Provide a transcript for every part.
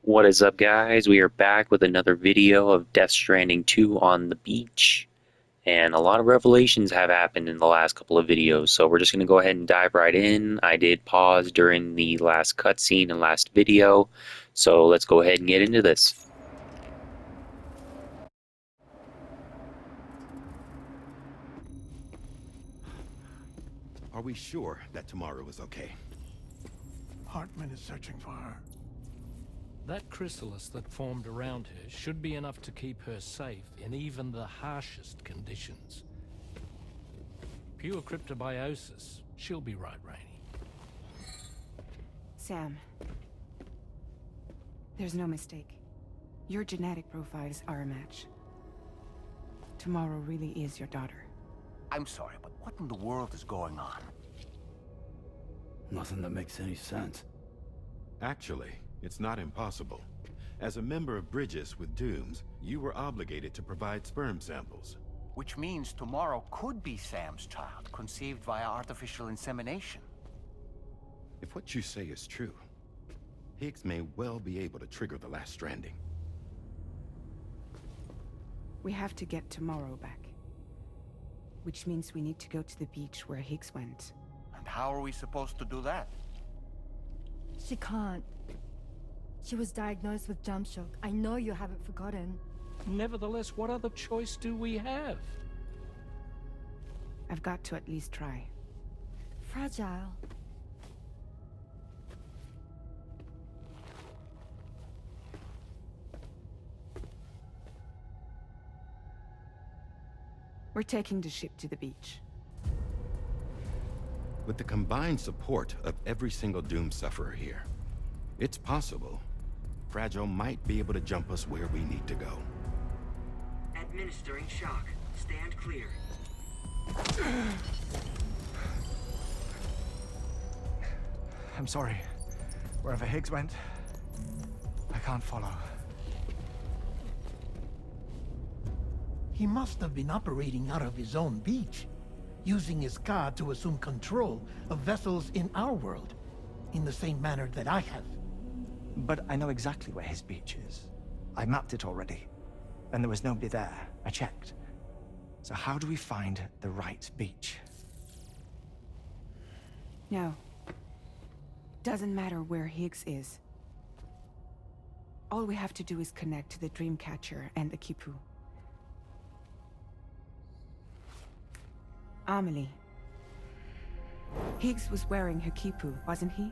What is up, guys? We are back with another video of Death Stranding 2 on the beach. And a lot of revelations have happened in the last couple of videos, so we're just going to go ahead and dive right in. I did pause during the last cutscene and last video, so let's go ahead and get into this. Are we sure that tomorrow is okay? Hartman is searching for her. That chrysalis that formed around her should be enough to keep her safe in even the harshest conditions. Pure cryptobiosis. She'll be right, Rainey. Sam, there's no mistake. Your genetic profiles are a match. Tomorrow really is your daughter. I'm sorry, but what in the world is going on? Nothing that makes any sense. Actually, it's not impossible. As a member of Bridges with Dooms, you were obligated to provide sperm samples. Which means tomorrow could be Sam's child, conceived via artificial insemination. If what you say is true, Higgs may well be able to trigger the last stranding. We have to get tomorrow back. Which means we need to go to the beach where Higgs went. And how are we supposed to do that? She can't. She was diagnosed with jump shock. I know you haven't forgotten. Nevertheless, what other choice do we have? I've got to at least try. Fragile. We're taking the ship to the beach. With the combined support of every single Doom sufferer here, it's possible Fragile might be able to jump us where we need to go. Administering shock. Stand clear. I'm sorry. Wherever Higgs went, I can't follow. He must have been operating out of his own beach, using his car to assume control of vessels in our world, in the same manner that I have. But I know exactly where his beach is. I mapped it already, and there was nobody there. I checked. So how do we find the right beach? No. Doesn't matter where Higgs is. All we have to do is connect to the Dreamcatcher and the Kipu. Amelie. Higgs was wearing her Kipu, wasn't he?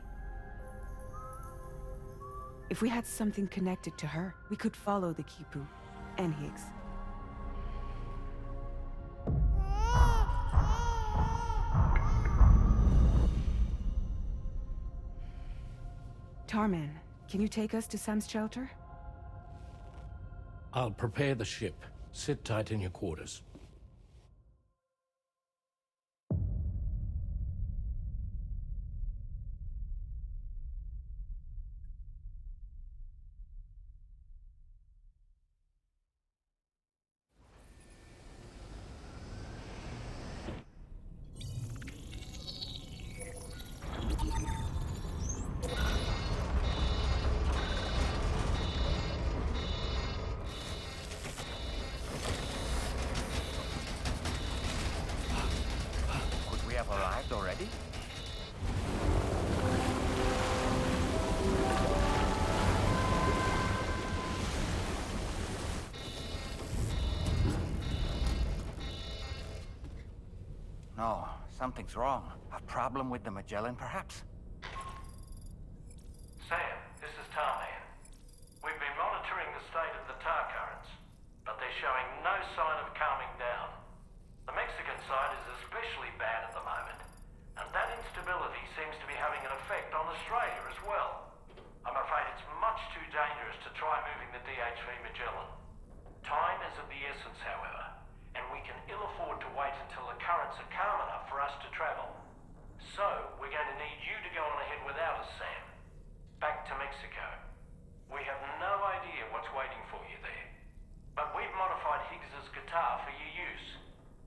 If we had something connected to her, we could follow the Kipu and Higgs. Tarman, can you take us to Sam's shelter? I'll prepare the ship. Sit tight in your quarters. Could we have arrived already? No, something's wrong. A problem with the Magellan, perhaps? Sam, this is Tarman. We've been monitoring the state of the tar currents, but they're showing no sign of calming down. The Mexican side is especially bad at the moment, and that instability seems to be having an effect on Australia as well. I'm afraid it's much too dangerous to try moving the DHV Magellan. Time is of the essence, however, and we can ill afford to wait until the currents are calm enough for us to travel. So, we're going to need you to go on ahead without us, Sam. Back to Mexico. We have no idea what's waiting for you there. But we've modified Higgs's guitar for your use,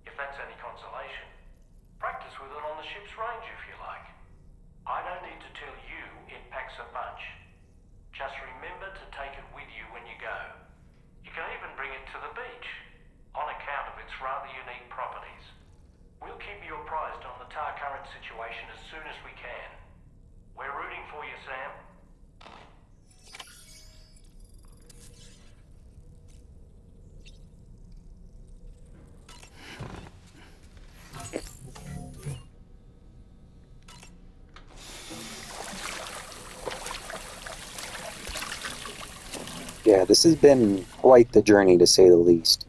if that's any consolation. Practice with it on the ship's range if you like. I don't need to tell you it packs a punch. Just remember to take Yeah, this has been quite the journey to say the least.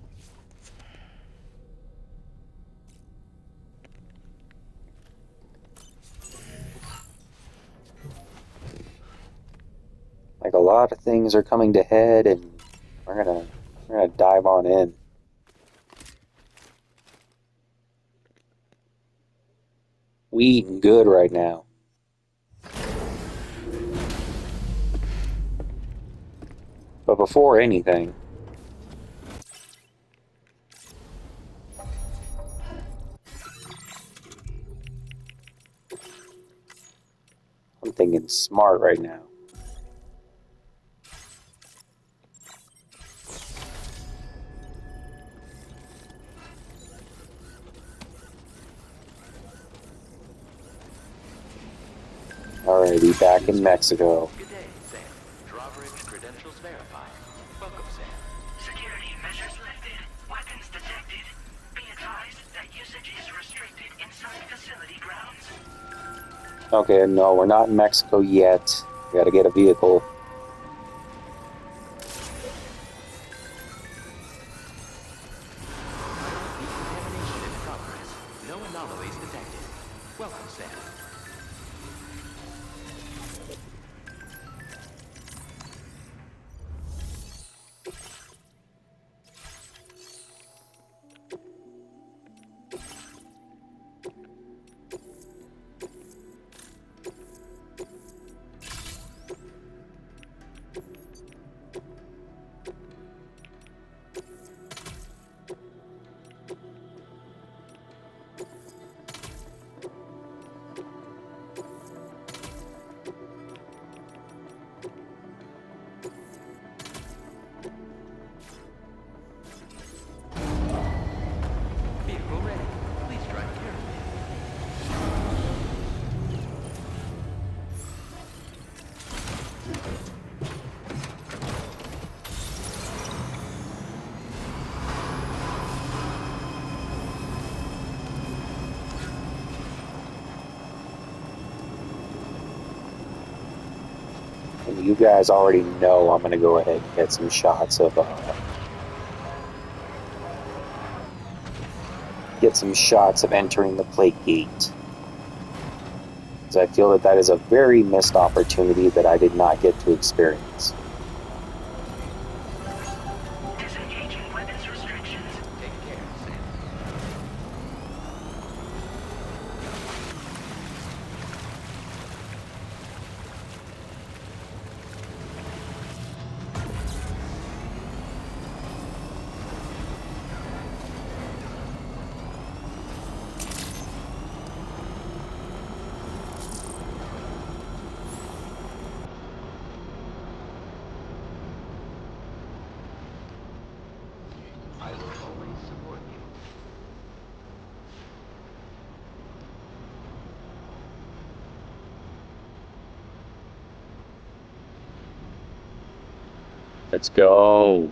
Like a lot of things are coming to head, and we're gonna dive on in. We eating good right now. But before anything, I'm thinking smart right now. Alrighty, back in Mexico. Good day, Sam. Drawbridge credentials verified. Welcome, Sam. Security measures lifted. Weapons detected. Be advised that usage is restricted inside facility grounds. Okay, no, we're not in Mexico yet. We gotta get a vehicle. Decontamination in progress. No anomalies detected. Welcome, Sam. Vehicle ready. Please drive carefully. And you guys already know I'm gonna go ahead and get some shots of entering the plate gate. Because I feel that that is a very missed opportunity that I did not get to experience. Disengaging weapons restrictions. Take care, Sam. I will always support you. Let's go.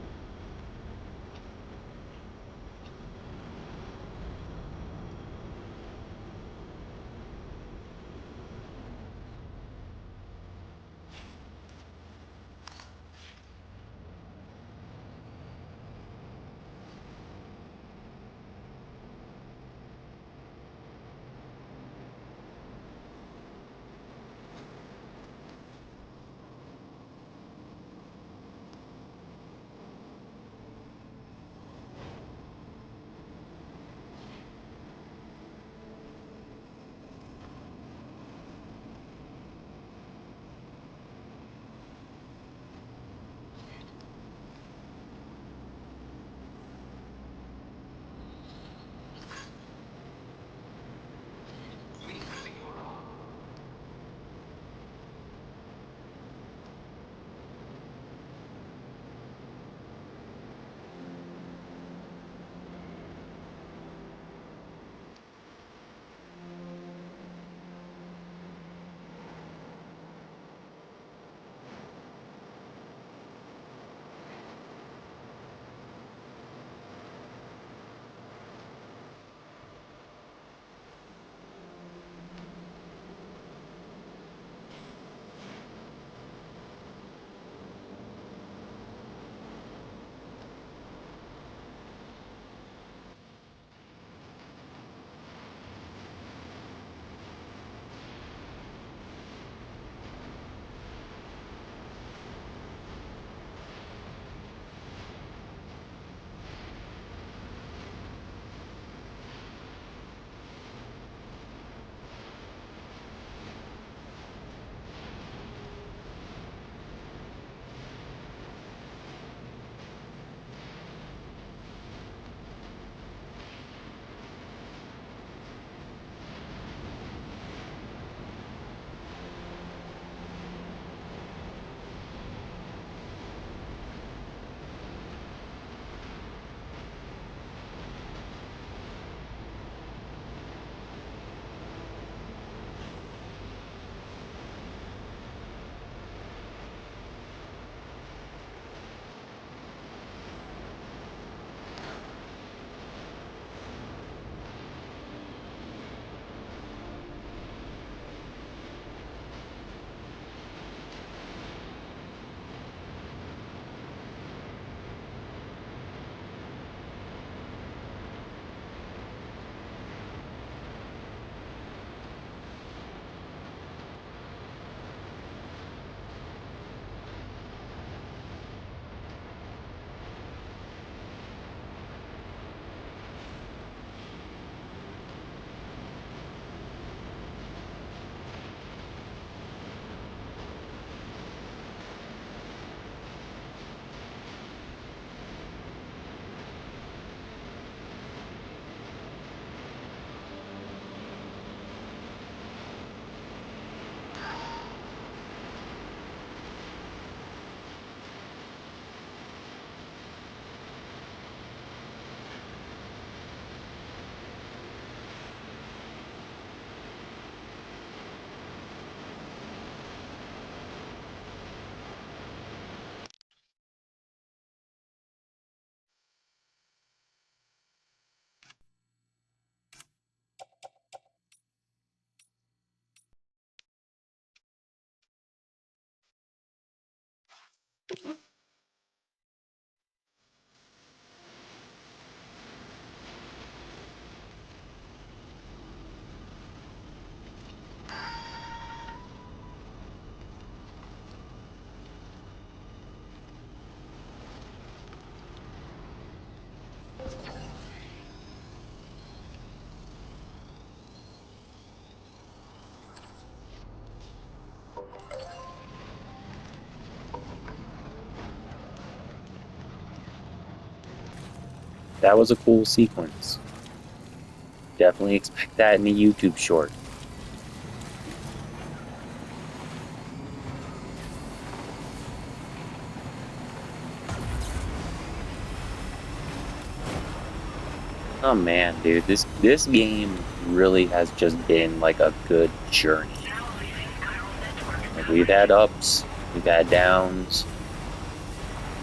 That was a cool sequence. Definitely expect that in a YouTube short. Oh man, dude, this game really has just been like a good journey. Like, we've had ups, we've had downs,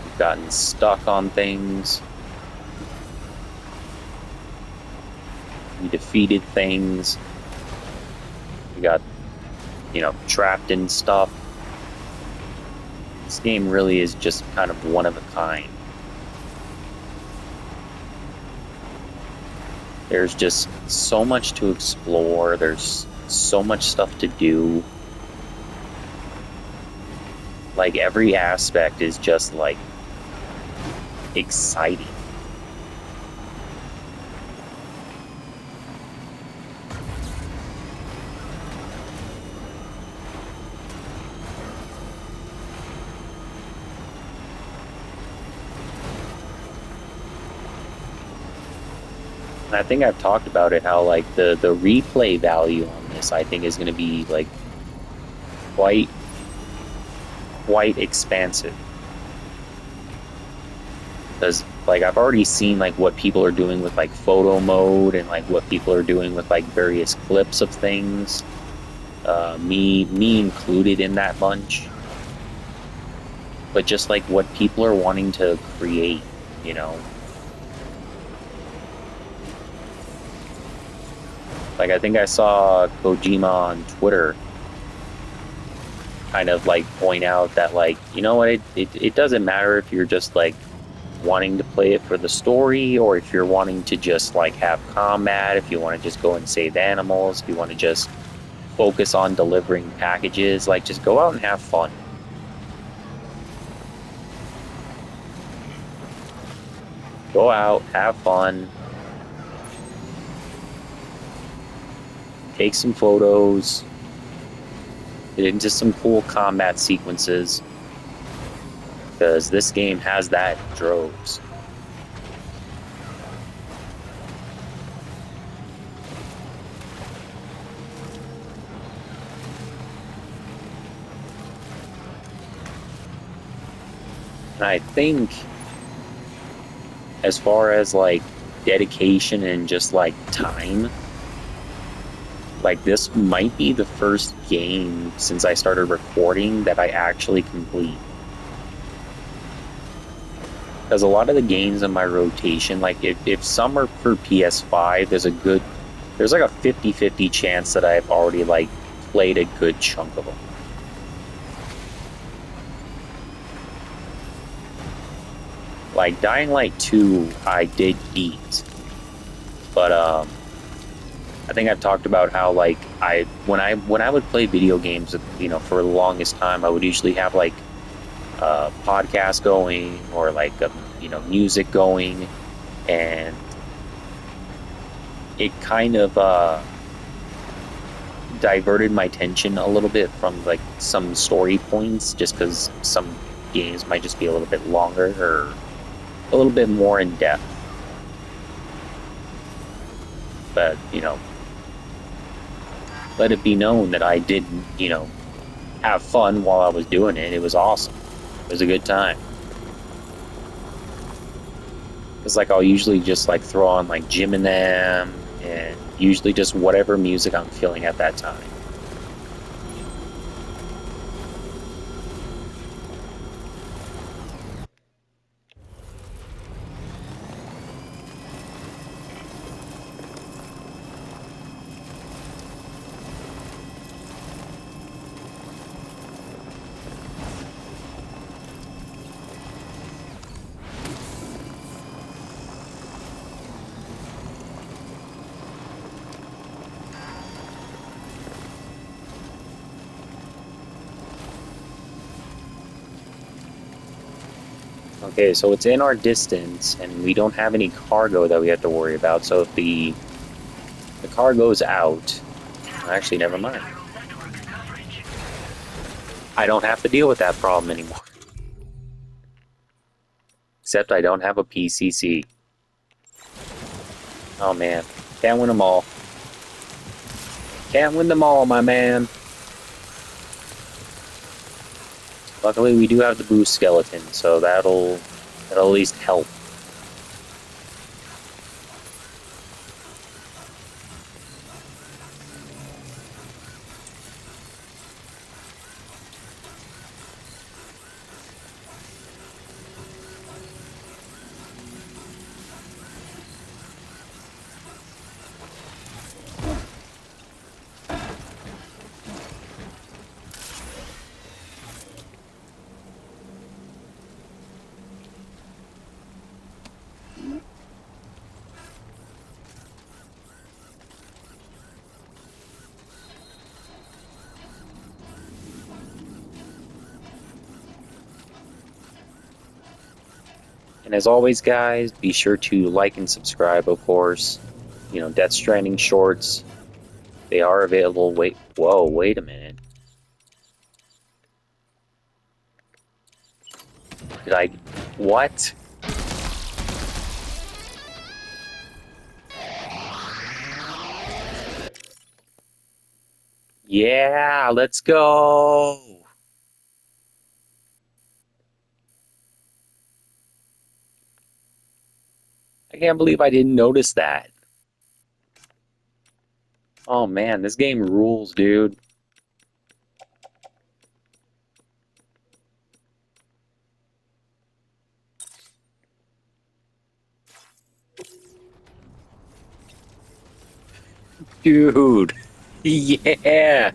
we've gotten stuck on things, we defeated things, we got, you know, trapped in stuff. This game really is just kind of one of a kind. There's just so much to explore, there's so much stuff to do. Like, every aspect is just, like, exciting. And I think I've talked about it, how, like, the replay value on this, I think, is going to be, like, quite expansive. Because, like, I've already seen, like, what people are doing with, like, photo mode, and, like, what people are doing with, like, various clips of things. Me included in that bunch. But just, like, what people are wanting to create, you know? Like, I think I saw Kojima on Twitter kind of, like, point out that, like, you know what, it doesn't matter if you're just, like, wanting to play it for the story, or if you're wanting to just, like, have combat, if you want to just go and save animals, if you want to just focus on delivering packages, like, just go out and have fun. Go out, have fun, take some photos, get into some cool combat sequences, because this game has that in droves. And I think, as far as, like, dedication and just, like, time, like, this might be the first game since I started recording that I actually complete. Because a lot of the games in my rotation, like, if some are for PS5, there's like a 50-50 chance that I've already, like, played a good chunk of them. Like, Dying Light 2, I did beat. But, I think I've talked about how, like, when I would play video games, you know, for the longest time, I would usually have, like, a podcast going, or, like, you know, music going, and it kind of diverted my attention a little bit from, like, some story points, just because some games might just be a little bit longer or a little bit more in depth. But, you know, let it be known that I did, you know, have fun while I was doing it. It was awesome. It was a good time. It's like, I'll usually just, like, throw on, like, Jim and Them, and usually just whatever music I'm feeling at that time. Okay, so it's in our distance, and we don't have any cargo that we have to worry about. So if the cargo's out, actually, never mind. I don't have to deal with that problem anymore. Except I don't have a PCC. Oh man, can't win them all. Can't win them all, my man. Luckily, we do have the boost skeleton, so that'll at least help. And as always, guys, be sure to like and subscribe, of course. You know, Death Stranding shorts, they are available. Wait, whoa, wait a minute. Did I... What? Yeah, let's go! I can't believe I didn't notice that. Oh man, this game rules, dude. Dude. Yeah.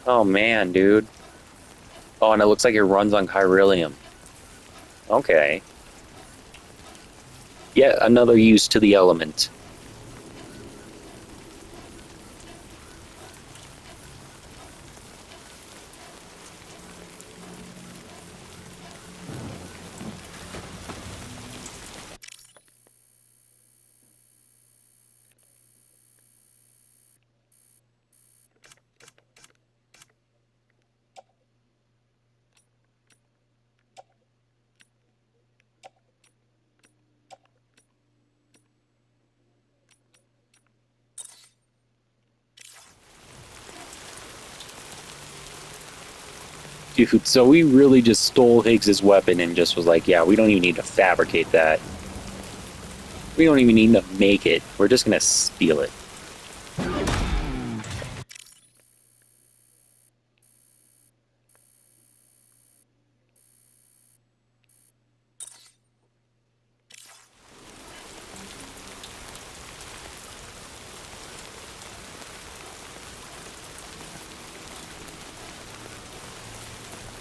Oh man, dude. Oh, and it looks like it runs on Chiralium. Okay. Yet another use to the element. Dude, so we really just stole Higgs's weapon and just was like, yeah, we don't even need to fabricate that. We don't even need to make it. We're just gonna steal it.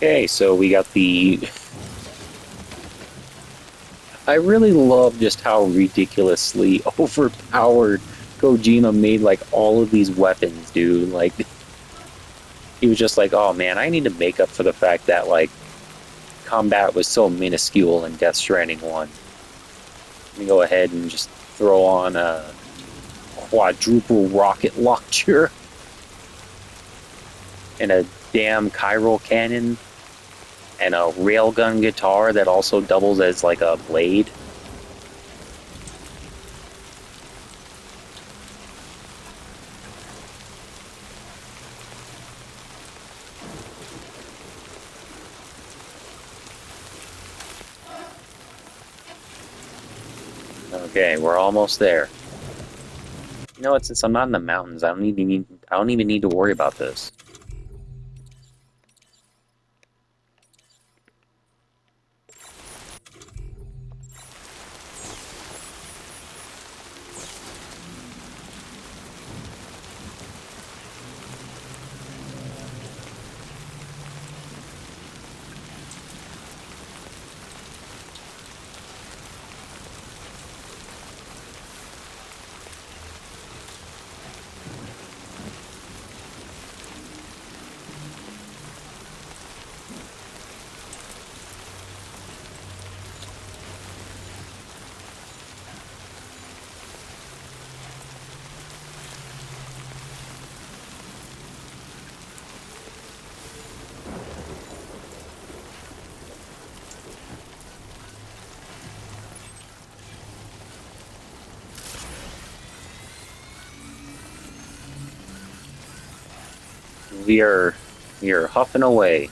Okay, so we got the... I really love just how ridiculously overpowered Kojima made, like, all of these weapons, dude. Like, he was just like, oh man, I need to make up for the fact that, like, combat was so minuscule in Death Stranding 1. Let me go ahead and just throw on a quadruple rocket launcher and a damn chiral cannon and a railgun guitar that also doubles as like a blade. Okay, we're almost there. You know what? Since I'm not in the mountains, I don't even need to worry about this. we are huffing away.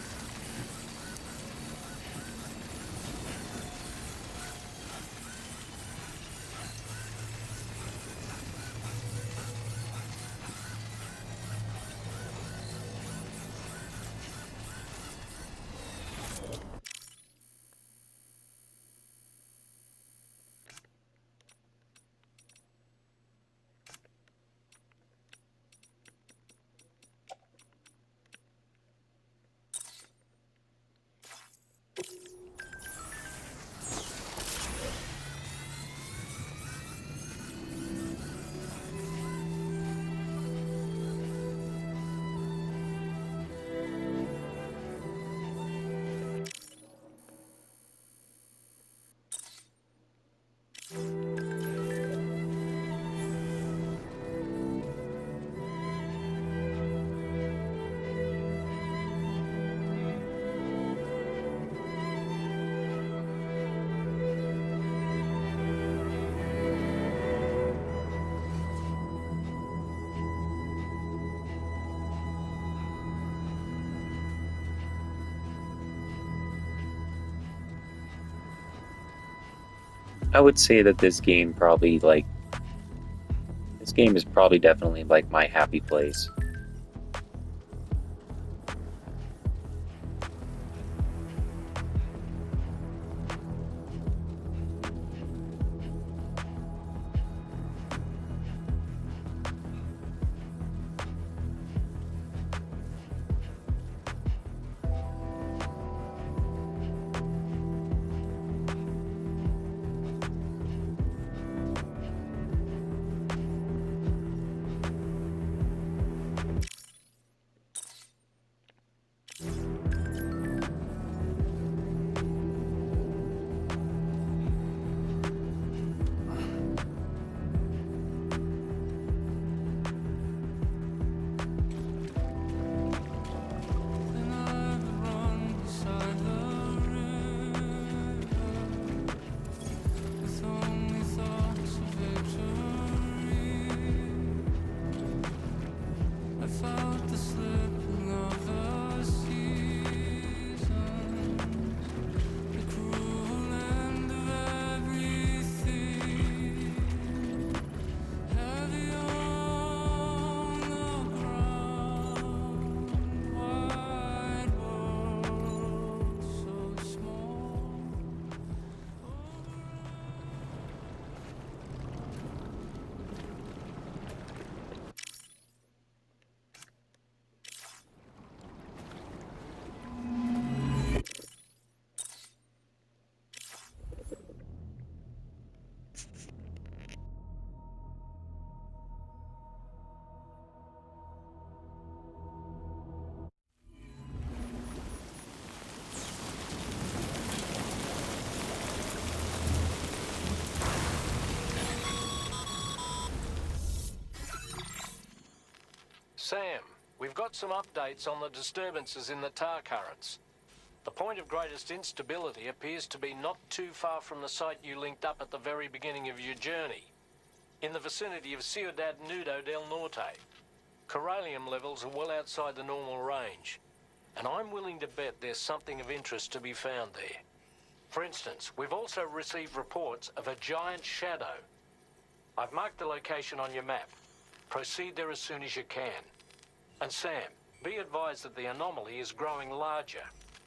I would say that this game is probably definitely like my happy place. Sam, we've got some updates on the disturbances in the tar currents. The point of greatest instability appears to be not too far from the site you linked up at the very beginning of your journey, in the vicinity of Ciudad Nudo del Norte. Corallium levels are well outside the normal range, and I'm willing to bet there's something of interest to be found there. For instance, we've also received reports of a giant shadow. I've marked the location on your map. Proceed there as soon as you can. And Sam, be advised that the anomaly is growing larger.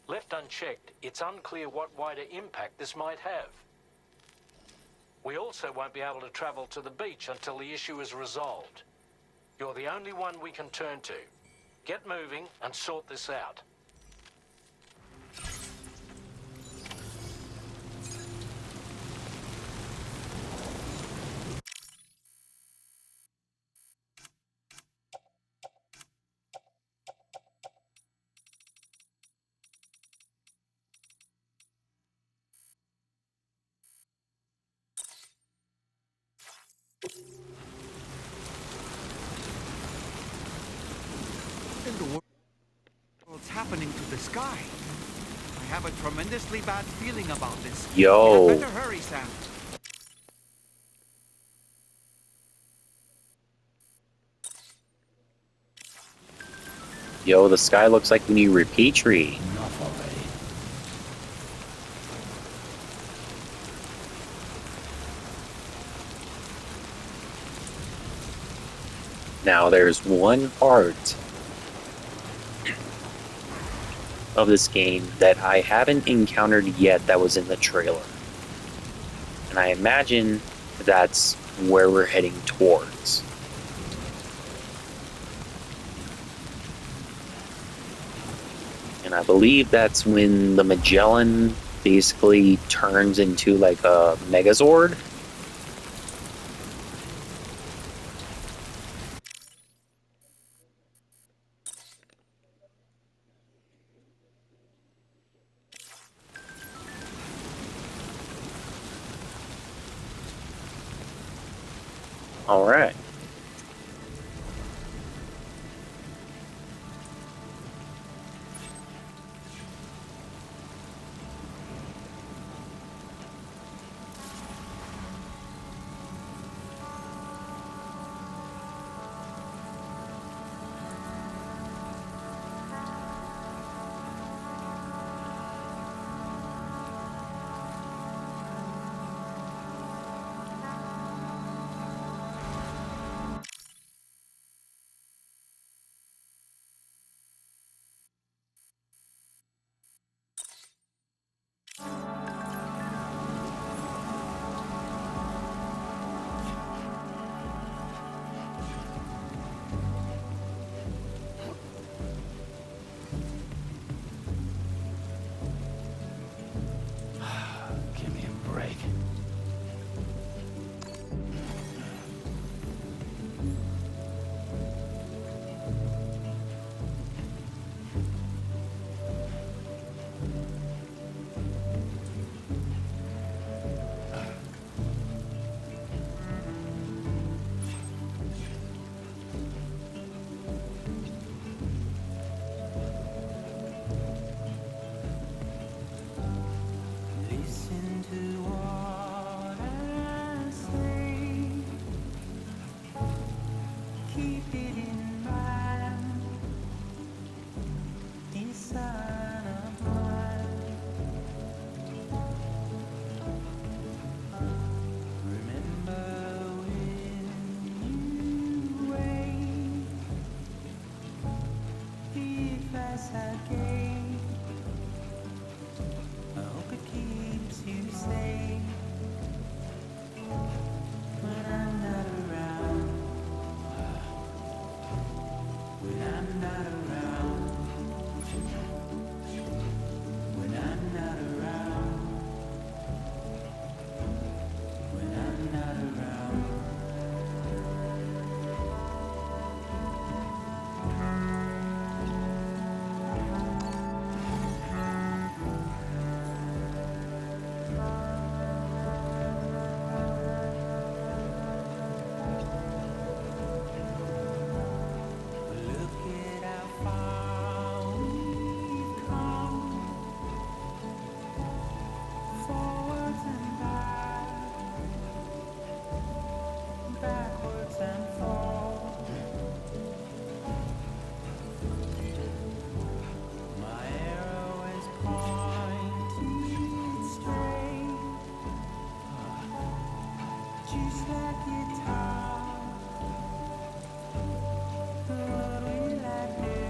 Left unchecked, it's unclear what wider impact this might have. We also won't be able to travel to the beach until the issue is resolved. You're the only one we can turn to. Get moving and sort this out. In the world's happening to the sky? I have a tremendously bad feeling about this. Yo. You had better hurry, Sam. Yo, the sky looks like we need repatriate. Enough already. Now, there's one part of this game that I haven't encountered yet that was in the trailer. And I imagine that's where we're heading towards. And I believe that's when the Magellan basically turns into like a Megazord. All right. Give me a break. Listen to what I say. Keep it in mind. This sign of mine. Remember when you wait. The advice I gave. I hope it keeps you safe when I'm not around. When I'm not around. When I'm not around. When I'm not around. Look at how far we've come. Forwards and backwards and forth. My arrow is pointed straight, just like guitar. What will I do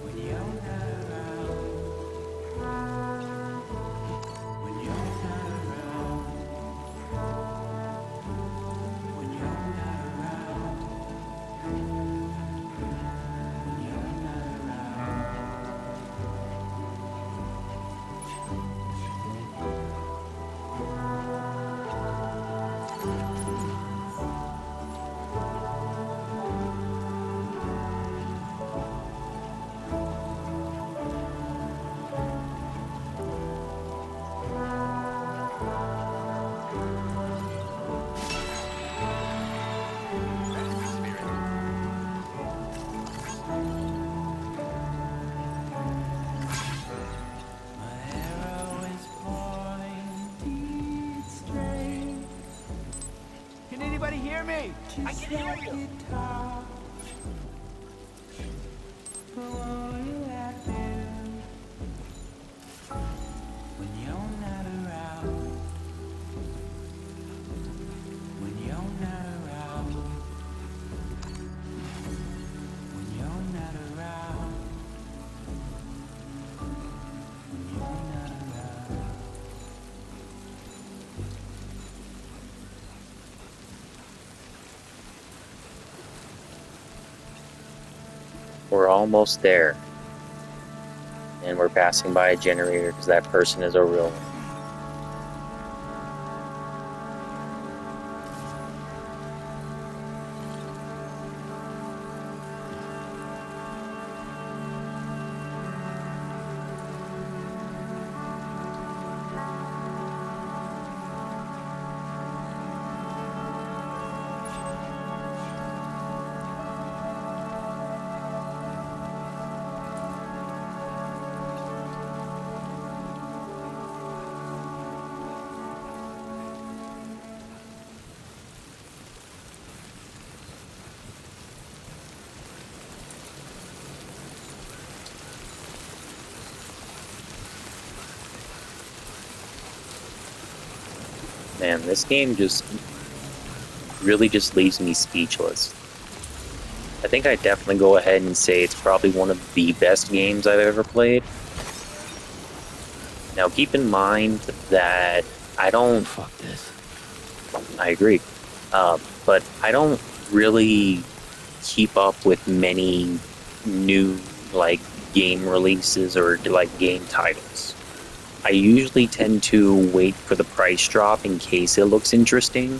when you're not around? When you're not around. When you're not around. When you're not around. My arrow is pointed straight. Can anybody hear me? I can hear you. Guitar. We're almost there. And we're passing by a generator because that person is a real one. Man, this game really just leaves me speechless. I think I'd definitely go ahead and say it's probably one of the best games I've ever played. Now keep in mind that I don't... Fuck this. I agree. But I don't really keep up with many new, like, game releases or, like, game titles. I usually tend to wait for the price drop in case it looks interesting,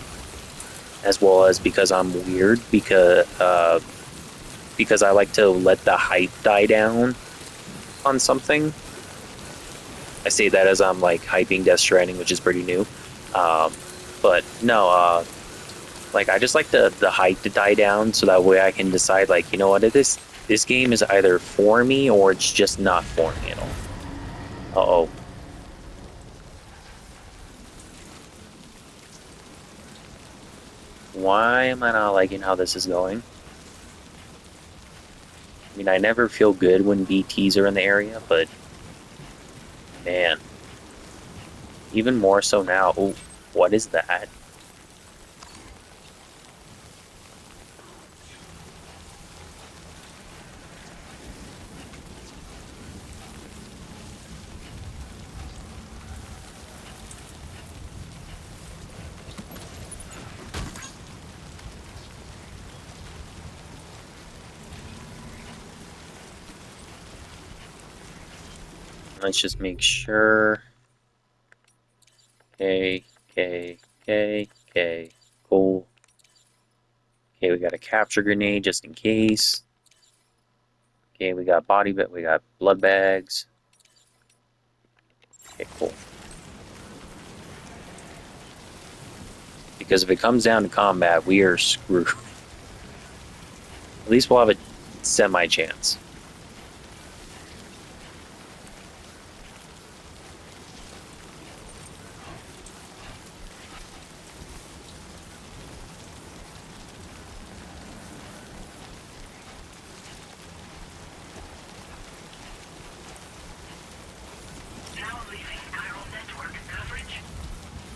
as well as because I'm weird, because I like to let the hype die down on something. I say that as I'm like hyping Death Stranding, which is pretty new. But no, like I just like the hype to die down so that way I can decide, like, you know what, this game is either for me or it's just not for me at all. Uh-oh. Why am I not liking how this is going? I mean, I never feel good when BTs are in the area, but man, even more so now. Oh, what is that? Let's just make sure. Okay, cool. Okay, we got a capture grenade just in case. Okay, we got we got blood bags. Okay, cool. Because if it comes down to combat, we are screwed. At least we'll have a semi-chance.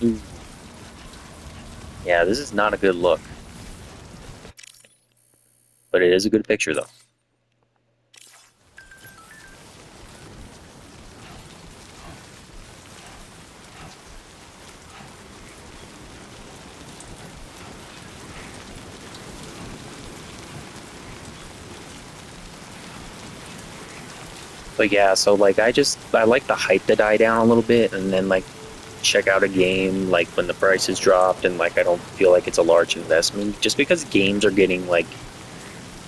Ooh. Yeah, this is not a good look. But it is a good picture, though. But yeah, so like I like the hype to die down a little bit and then like check out a game like when the price is dropped and like I don't feel like it's a large investment just because games are getting like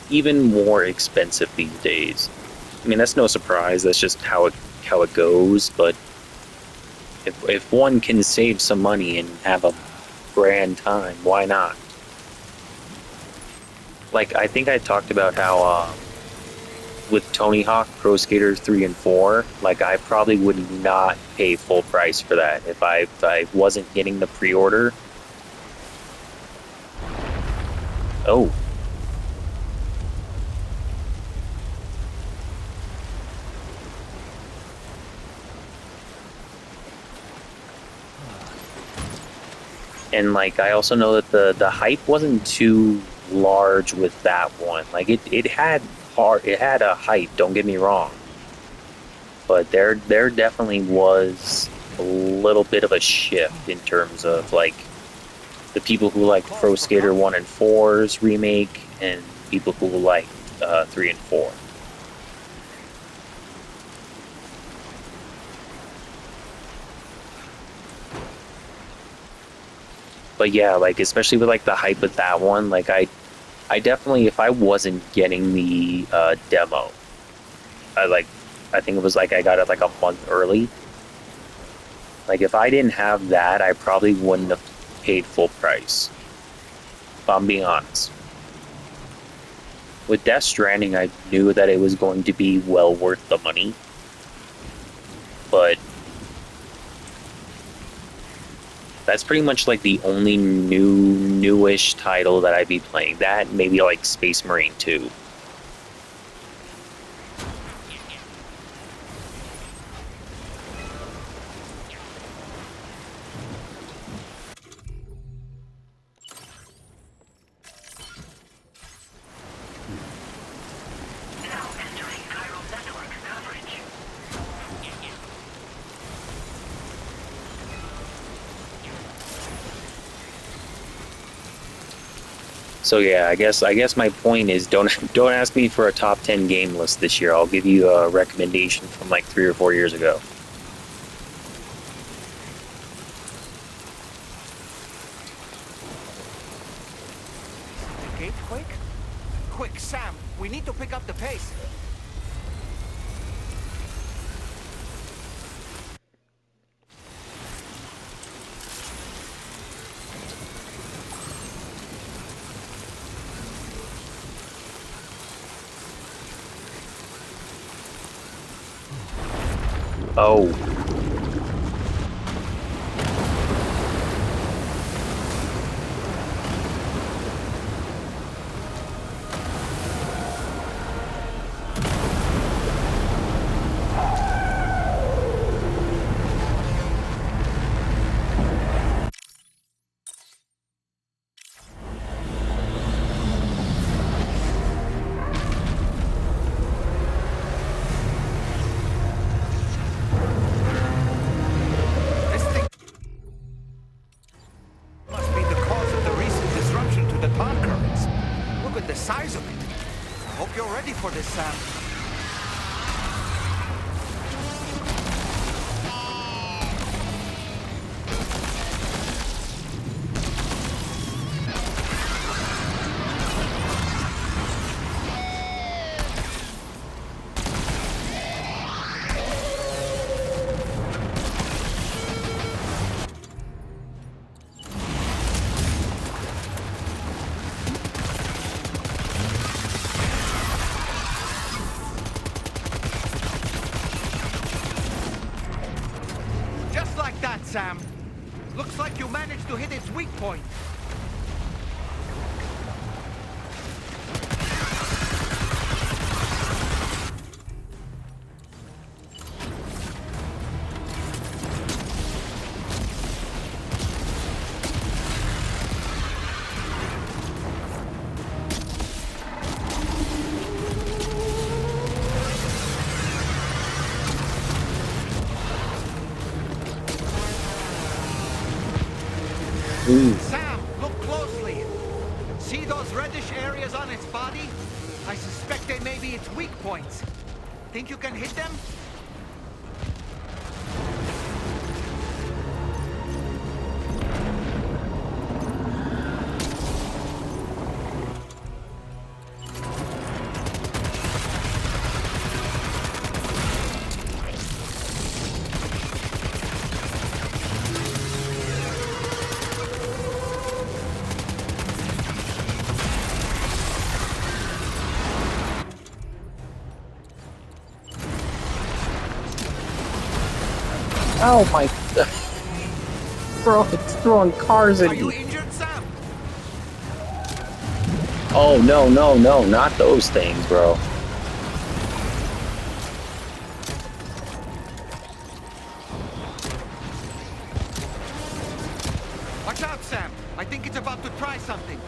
even more expensive these days. I mean, that's no surprise, that's just how it goes, but if one can save some money and have a grand time, why not? Like I think I talked about how with Tony Hawk Pro Skater 3 and 4, like I probably would not pay full price for that if I wasn't getting the pre-order. Oh. And like I also know that the hype wasn't too large with that one. Like it had a hype, don't get me wrong, but there definitely was a little bit of a shift in terms of like the people who like Pro Skater 1 and 4's remake and people who like 3 and 4. But yeah, like especially with like the hype of that one, like I definitely, if I wasn't getting the demo, I think it was like I got it like a month early. Like if I didn't have that, I probably wouldn't have paid full price. If I'm being honest. With Death Stranding, I knew that it was going to be well worth the money. But that's pretty much like the only newish title that I'd be playing. That, maybe like Space Marine 2. Now entering chiral network coverage. So yeah, I guess my point is don't ask me for a top 10 game list this year. I'll give you a recommendation from like 3 or 4 years ago. Gate quick? Quick, Sam. We need to pick up the pace. Oh. This thing must be the cause of the recent disruption to the time currents. Look at the size of it. I hope you're ready for this, Sam. Just like that, Sam. Looks like you managed to hit its weak point. Sam, look closely. See those reddish areas on its body? I suspect they may be its weak points. Think you can hit them? Oh my... Bro, it's throwing cars at Are you me. injured, Sam? Oh, no, not those things, bro. Watch out, Sam. I think it's about to try something.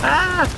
Ah!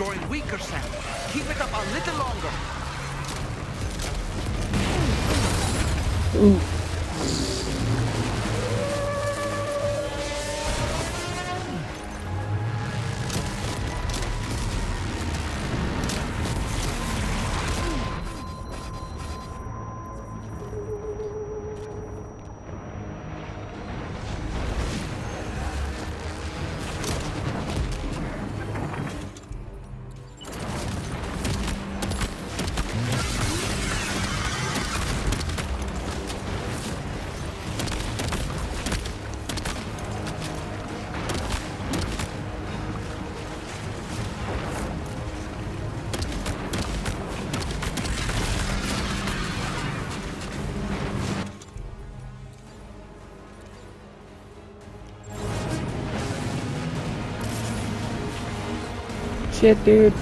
growing weaker, Sam. Keep it up a little longer. Shit, dude.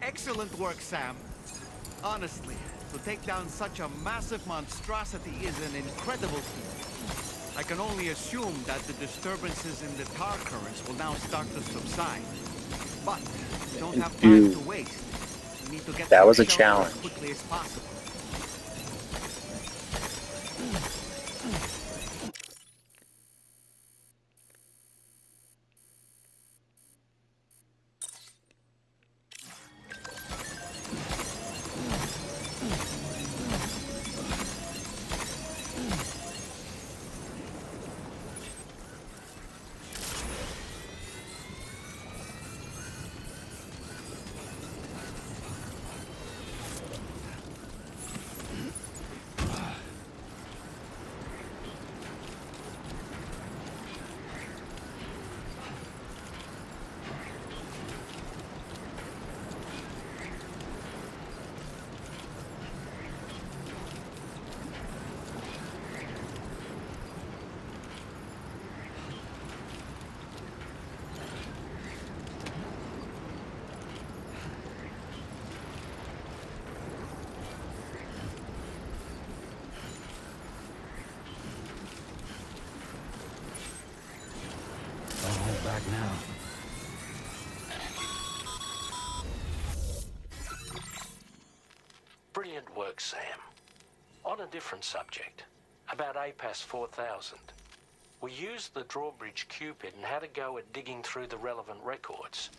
Excellent work, Sam. Honestly, to take down such a massive monstrosity is an incredible feat. I can only assume that the disturbances in the tar currents will now start to subside. But we don't have time to waste. We need to get that to was the a shelter challenge. as quickly as possible. Back now. Brilliant work, Sam. On a different subject, about APAS 4000. We used the drawbridge Cupid and had a go at digging through the relevant records.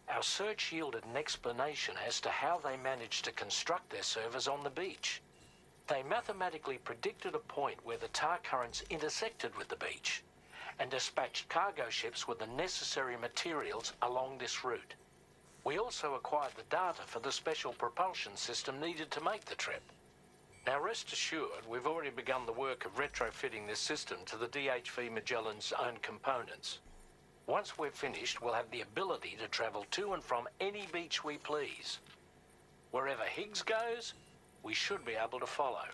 Our search yielded an explanation as to how they managed to construct their servers on the beach. They mathematically predicted a point where the tar currents intersected with the beach, and dispatched cargo ships with the necessary materials along this route. We also acquired the data for the special propulsion system needed to make the trip. Now rest assured, we've already begun the work of retrofitting this system to the DHV Magellan's own components. Once we're finished, we'll have the ability to travel to and from any beach we please. Wherever Higgs goes, we should be able to follow.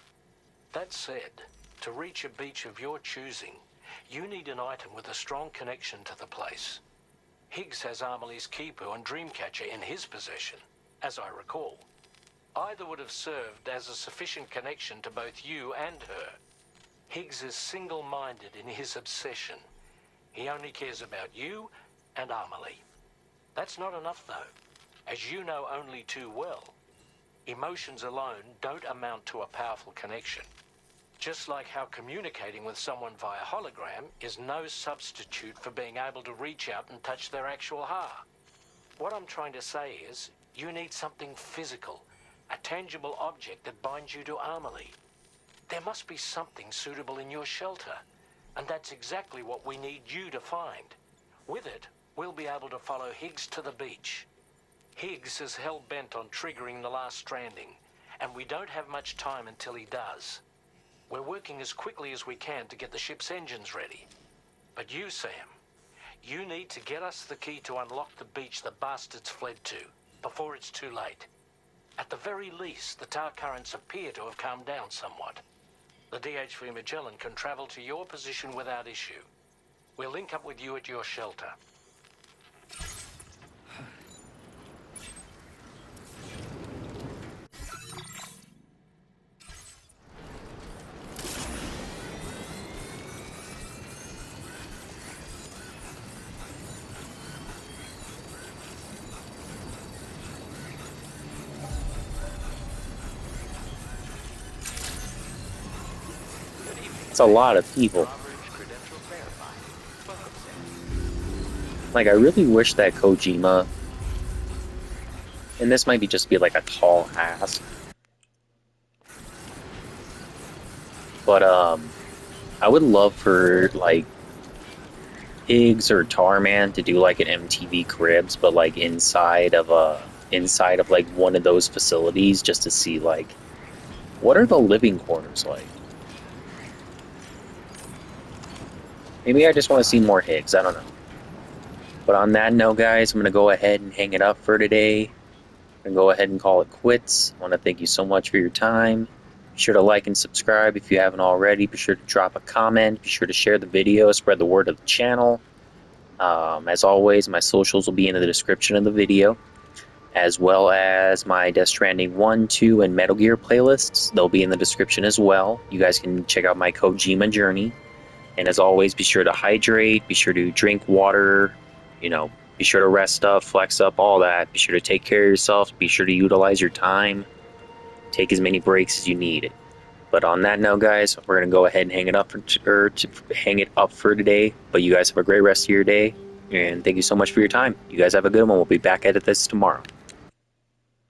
That said, to reach a beach of your choosing, you need an item with a strong connection to the place. Higgs has Amelie's Kipu and Dreamcatcher in his possession, as I recall. Either would have served as a sufficient connection to both you and her. Higgs is single-minded in his obsession. He only cares about you and Amelie. That's not enough, though, as you know only too well. Emotions alone don't amount to a powerful connection. Just like how communicating with someone via hologram is no substitute for being able to reach out and touch their actual heart. What I'm trying to say is, you need something physical, a tangible object that binds you to Amelie. There must be something suitable in your shelter, and that's exactly what we need you to find. With it, we'll be able to follow Higgs to the beach. Higgs is hell-bent on triggering the last stranding, and we don't have much time until he does. We're working as quickly as we can to get the ship's engines ready. But you, Sam, you need to get us the key to unlock the beach the bastards fled to, before it's too late. At the very least, the tar currents appear to have calmed down somewhat. The DHV Magellan can travel to your position without issue. We'll link up with you at your shelter. It's a lot of people. Like, I really wish that Kojima, and this might be just be like a tall ask, but I would love for like Higgs or Tarman to do like an MTV Cribs, but like inside of like one of those facilities, just to see like what are the living quarters like. Maybe I just want to see more Higgs, I don't know. But on that note, guys, I'm going to go ahead and hang it up for today. I'm going to go ahead and call it quits. I want to thank you so much for your time. Be sure to like and subscribe if you haven't already. Be sure to drop a comment. Be sure to share the video, spread the word of the channel. As always, my socials will be in the description of the video, as well as my Death Stranding 1, 2, and Metal Gear playlists. They'll be in the description as well. You guys can check out my Kojima journey. And as always, be sure to hydrate, be sure to drink water, you know, be sure to rest up, flex up, all that. Be sure to take care of yourself, be sure to utilize your time, take as many breaks as you need. But on that note, guys, we're going to go ahead and hang it up for today. But you guys have a great rest of your day, and thank you so much for your time. You guys have a good one. We'll be back at this tomorrow.